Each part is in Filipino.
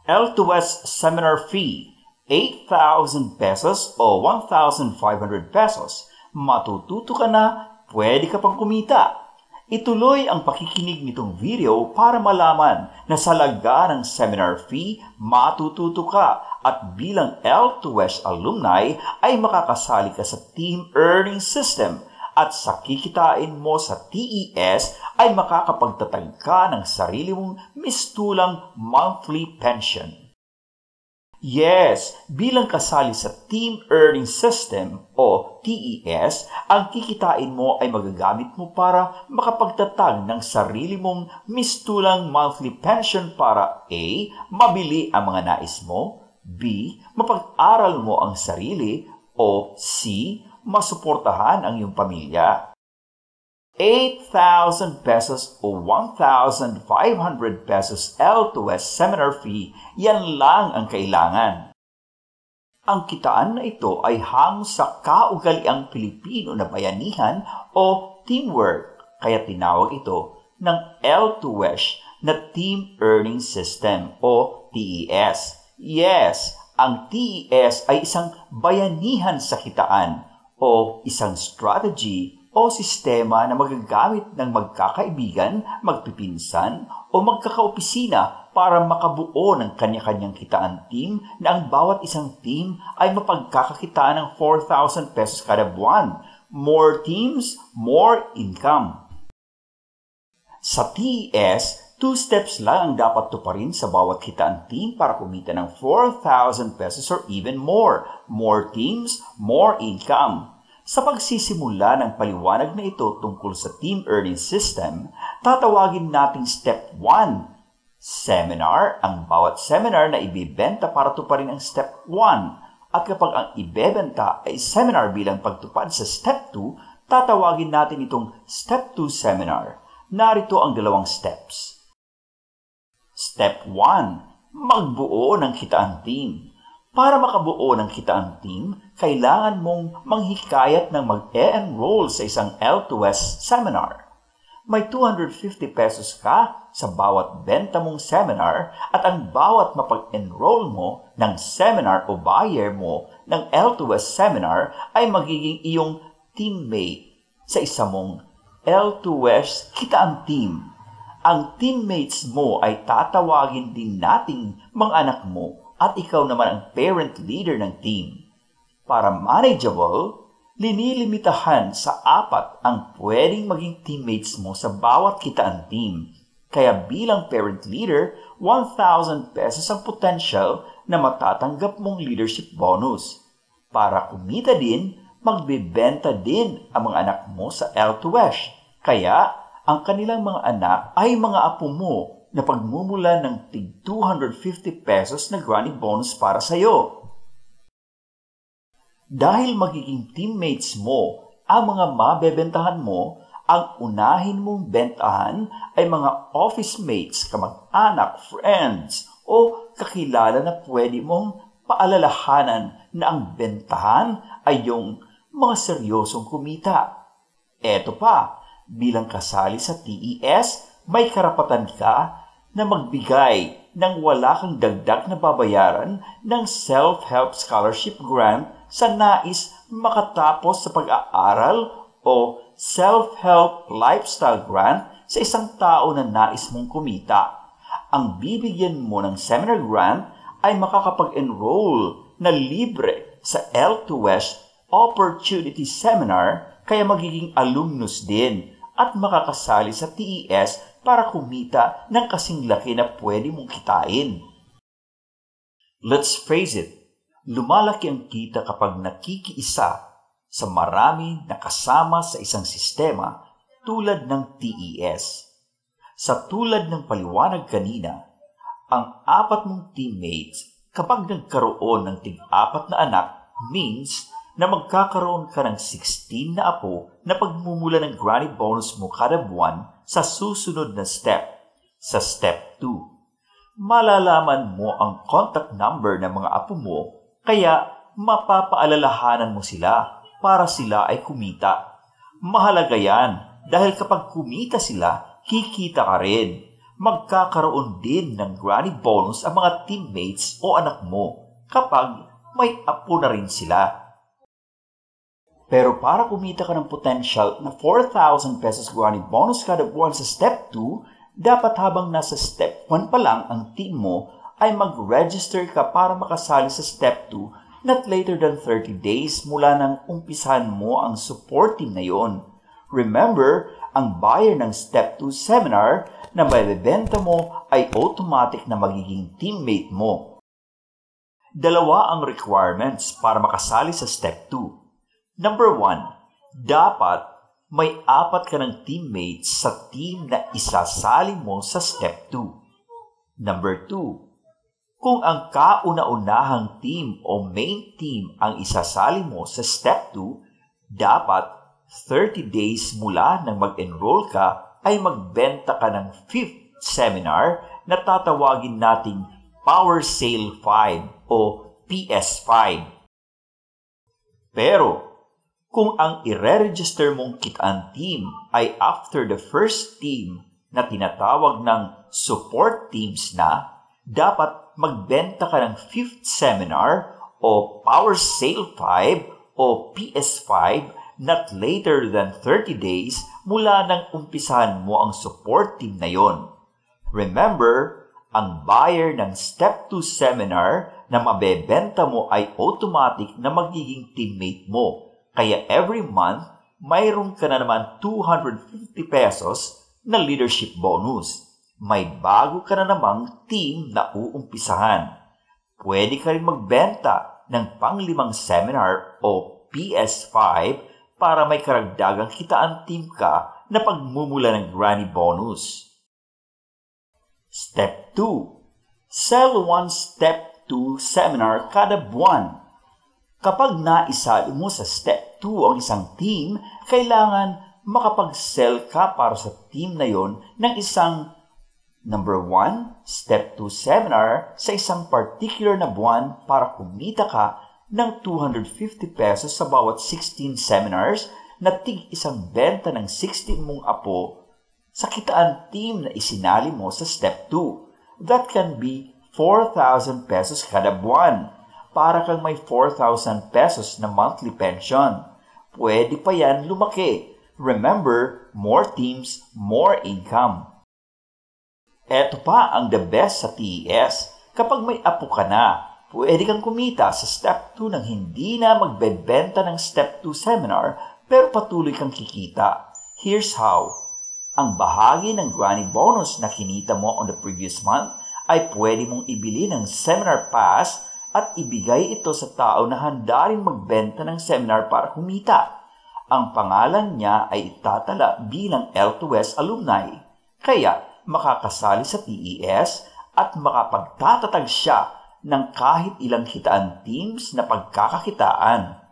L2S seminar fee, 8,000 pesos o 1,500 pesos. Matututo ka na, pwede ka pang kumita. Ituloy ang pakikinig nitong video para malaman na sa laga ng seminar fee, matututo ka at bilang L2S alumni ay makakasali ka sa Team Earning System at sa kikitain mo sa TES ay makakapagtatag ka ng sarili mong mistulang monthly pension. Yes, bilang kasali sa Team Earning System o TES, ang kikitain mo ay magagamit mo para makapagtatag ng sarili mong mistulang monthly pension para A. Mabili ang mga nais mo, B. Mapag-aral mo ang sarili, o C. Masuportahan ang iyong pamilya. 8,000 pesos o 1,500 pesos L2S seminar fee, yan lang ang kailangan. Ang kitaan na ito ay hango sa kaugaliang Pilipino na bayanihan o teamwork, kaya tinawag ito ng L2S na Team Earning System o TES. Yes, ang TES ay isang bayanihan sa kitaan o isang strategy o sistema na magagamit ng magkakaibigan, magpipinsan, o magkakaopisina para makabuo ng kanya-kanyang kitaan team na ang bawat isang team ay mapagkakakitaan ng 4,000 pesos kada buwan. More teams, more income. Sa TES, 2 steps lang ang dapat tuparin sa bawat kitaan team para kumita ng 4,000 pesos or even more. More teams, more income. Sa pagsisimula ng paliwanag na ito tungkol sa Team Earning System, tatawagin nating Step 1, Seminar, ang bawat seminar na ibibenta para tuparin ang Step 1. At kapag ang ibebenta ay seminar bilang pagtupad sa Step 2, tatawagin natin itong Step 2 Seminar. Narito ang 2 steps. Step 1, magbuo ng kitaan team. Para makabuo ng kitaan team, kailangan mong manghikayat ng mag-e-enroll sa isang L2S seminar. May 250 pesos ka sa bawat benta mong seminar at ang bawat mapag-enroll mo ng seminar o buyer mo ng L2S seminar ay magiging iyong teammate sa isa mong L2S kitaan team. Ang teammates mo ay tatawagin din nating mga anak mo at ikaw naman ang parent leader ng team. Para manageable, linilimitahan sa 4 ang pwedeng maging teammates mo sa bawat kitaan team. Kaya bilang parent leader, 1,000 pesos ang potential na matatanggap mong leadership bonus. Para kumita din, magbebenta din ang mga anak mo sa L2S. Kaya, ang kanilang mga anak ay mga apo mo na pagmumula ng tig 250 pesos na granny bonus para sa iyo. Dahil magiging teammates mo ang mga mabebentahan mo, ang unahin mong bentahan ay mga office mates, kamag-anak, friends, o kakilala na pwede mong paalalahanan na ang bentahan ay yung mga seryosong kumita. Eto pa, bilang kasali sa TES, may karapatan ka na magbigay ng wala kang dagdag na babayaran ng self-help scholarship grant sa nais makatapos sa pag-aaral o self-help lifestyle grant sa isang tao na nais mong kumita. Ang bibigyan mo ng seminar grant ay makakapag-enroll na libre sa L2S Opportunity Seminar kaya magiging alumnus din at makakasali sa TES para kumita ng kasing laki na pwede mong kitain. Let's face it, lumalaki ang kita kapag nakikiisa sa marami na kasama sa isang sistema tulad ng TES. Sa tulad ng paliwanag kanina, ang 4 mong teammates kapag nagkaroon ng tig-4 na anak means na magkakaroon ka ng 16 na apo na pagmumula ng granny bonus mo kada buwan sa susunod na step, sa step 2. Malalaman mo ang contact number ng mga apo mo, kaya mapapaalalahanan mo sila para sila ay kumita. Mahalaga yan dahil kapag kumita sila, kikita ka rin. magkakaroon din ng granny bonus ang mga teammates o anak mo kapag may apo na rin sila. Pero para kumita ka ng potential na 4,000 pesos granny bonus kada buwan sa Step 2, dapat habang nasa Step 1 pa lang ang team mo ay mag-register ka para makasali sa Step 2 not later than 30 days mula nang umpisahan mo ang support team na yon. Remember, ang buyer ng Step 2 seminar na mabebenta mo ay automatic na magiging teammate mo. Dalawa ang requirements para makasali sa Step 2. Number 1, dapat may 4 ka ng teammates sa team na isasali mo sa Step 2. Number 2, kung ang kauna-unahang team o main team ang isasali mo sa Step 2, dapat 30 days mula nang mag-enroll ka ay magbenta ka ng 5th seminar na tatawagin nating Power Sale 5 o PS5. Pero, kung ang ire-register mong kitaan team ay after the first team na tinatawag ng support teams na, dapat magbenta ka ng 5th seminar o Power Sale 5 o PS5 not later than 30 days mula nang umpisahan mo ang support team na yon. Remember, ang buyer ng Step 2 seminar na mabebenta mo ay automatic na magiging teammate mo. Kaya every month, mayroon ka na naman 250 pesos na leadership bonus. May bago ka na namang team na uumpisahan. Pwede ka rin magbenta ng pang-5 seminar o PS5 para may karagdagang kitaan team ka na pagmumula ng granny bonus. Step 2. Sell 1 Step 2 seminar kada buwan. Kapag naisali mo sa Step 2 ang isang team, kailangan makapag-sell ka para sa team na yon ng isang Number 1, Step 2 seminar sa isang particular na buwan para kumita ka ng 250 pesos sa bawat 16 seminars na tig-isang benta ng 16 mong apo sa kitaan team na isinali mo sa Step 2. That can be 4,000 pesos kada buwan para kang may 4,000 pesos na monthly pension. Pwede pa yan lumaki. Remember, more teams, more income. Eto pa ang the best sa TES. Kapag may apo ka na, pwede kang kumita sa Step 2 nang hindi na magbebenta ng Step 2 seminar pero patuloy kang kikita. Here's how. Ang bahagi ng granny bonus na kinita mo on the previous month ay pwede mong ibili ng seminar pass at ibigay ito sa tao na handa rin magbenta ng seminar para kumita. Ang pangalan niya ay itatala bilang L2S alumni. Kaya, makakasali sa TES at makapagtatatag siya ng kahit ilang kitaan teams na pagkakakitaan.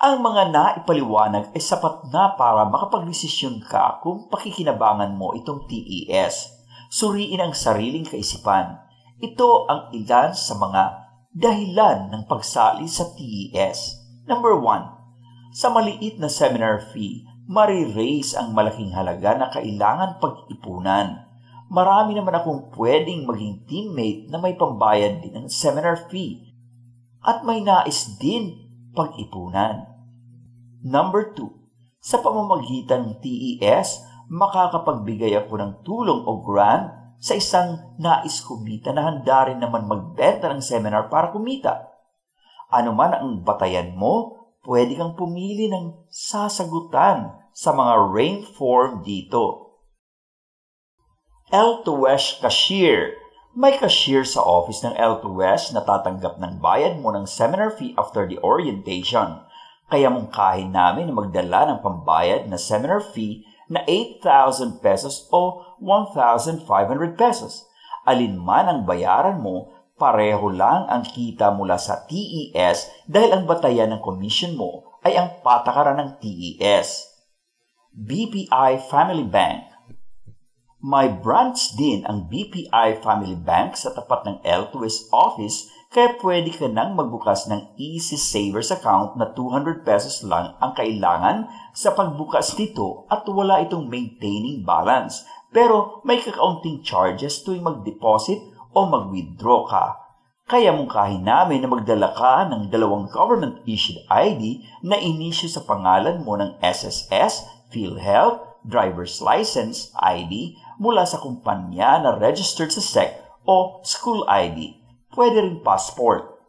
Ang mga naipaliwanag ay sapat na para makapagdesisyon ka kung pakikinabangan mo itong TES. Suriin ang sariling kaisipan. Ito ang ilan sa mga dahilan ng pagsali sa TES. Number 1. Sa maliit na seminar fee, mari-raise ang malaking halaga na kailangan pag-ipunan. Marami naman akong pwedeng maging teammate na may pambayad din ng seminar fee at may nais din pag-ipunan. Number 2. Sa pamamagitan ng TES, makakapagbigay ako ng tulong o grant sa isang nais kumita na handa rin naman magbenta ng seminar para kumita. Ano man ang batayan mo, pwede kang pumili ng sasagutan sa mga rank form dito. L2S Cashier. May cashier sa office ng L2S na tatanggap ng bayad mo ng seminar fee after the orientation. Kaya mungkahin namin na magdala ng pambayad na seminar fee na 8,000 pesos o 1,500 pesos. Alin man ang bayaran mo, pareho lang ang kita mula sa TES dahil ang batayan ng commission mo ay ang patakaran ng TES. BPI Family Bank. May branch din ang BPI Family Bank sa tapat ng L2S office kaya pwede ka nang magbukas ng Easy Savers account na 200 pesos lang ang kailangan sa pagbukas nito at wala itong maintaining balance pero may kakaunting charges tuwing mag-deposit o mag-withdraw ka. Kaya mungkahin namin na magdala ka ng 2 government-issued ID na inisyu sa pangalan mo ng SSS, PhilHealth, Driver's License ID mula sa kumpanya na registered sa SEC o School ID. Pwede rin passport.